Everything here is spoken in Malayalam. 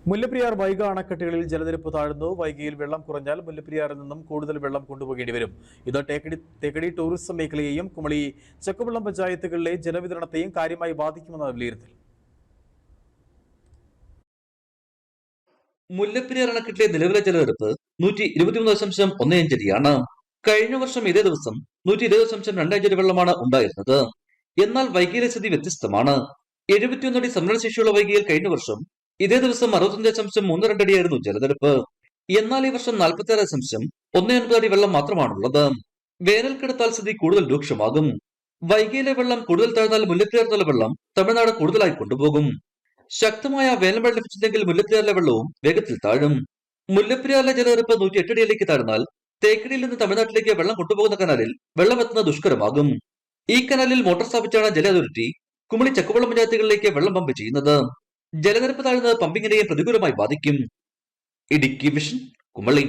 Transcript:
മുല്ലപ്പെരിയാർ വൈഗ അണക്കെട്ടുകളിൽ ജലനിരപ്പ് താഴ്ന്നു. വൈഗയിൽ വെള്ളം കുറഞ്ഞാൽ മുല്ലപ്പെരിയാറിൽ നിന്നും കൂടുതൽ വെള്ളം കൊണ്ടുപോകേണ്ടി വരും. ഇത് തേക്കടി ടൂറിസം മേഖലയെയും കുമളി ചക്കുവള്ളം പഞ്ചായത്തുകളിലെ ജലവിതരണത്തെയും കാര്യമായി ബാധിക്കുമെന്നാണ് വിലയിരുത്തൽ. മുല്ലപ്പെരിയാർ അണക്കെട്ടിലെ നിലവിലെ ജലനിരപ്പ് 123.15 അടിയാണ്. കഴിഞ്ഞ വർഷം ഇതേ ദിവസം 120.25 അടി വെള്ളമാണ് ഉണ്ടായിരുന്നത്. എന്നാൽ വൈഗയിലെ സ്ഥിതി വ്യത്യസ്തമാണ്. 71 അടി സംഭരണശേഷിയുള്ള വൈഗയിൽ കഴിഞ്ഞ വർഷം ഇതേ ദിവസം 65.32 അടിയായിരുന്നു ജലനിരപ്പ്. എന്നാൽ ഈ വർഷം 46.19 അടി വെള്ളം മാത്രമാണുള്ളത്. വേനൽക്കെടുത്താൽ സ്ഥിതി കൂടുതൽ രൂക്ഷമാകും. വൈഗയിലെ വെള്ളം കൂടുതൽ താഴ്ന്നാൽ മുല്ലപ്പെരിയാർ വെള്ളം തമിഴ്നാട് കൂടുതലായി കൊണ്ടുപോകും. ശക്തമായ വേനൽ മഴ ലഭിച്ചില്ലെങ്കിൽ മുല്ലപ്പെരിയാറിലെ വെള്ളവും വേഗത്തിൽ താഴും. മുല്ലപ്പെരിയാറിലെ ജലനിരപ്പ് 108 അടിയിലേക്ക് താഴ്ന്നാൽ തേക്കടിയിൽ നിന്ന് തമിഴ്നാട്ടിലേക്ക് വെള്ളം കൊണ്ടുപോകുന്ന കനാലിൽ വെള്ളം എത്തുന്നത് ദുഷ്കരമാകും. ഈ കനാലിൽ മോട്ടോർ സ്ഥാപിച്ചാണ് ജല അതോറിറ്റി കുമളി ചക്കുവള്ളം പഞ്ചായത്തുകളിലേക്ക് വെള്ളം പമ്പ് ചെയ്യുന്നത്. ജലനിരപ്പ് താഴ്ന്നത് പമ്പിങ്ങിനെയും പ്രതികൂലമായി ബാധിക്കും. ഇടുക്കി വിഷൻ, കുമളി.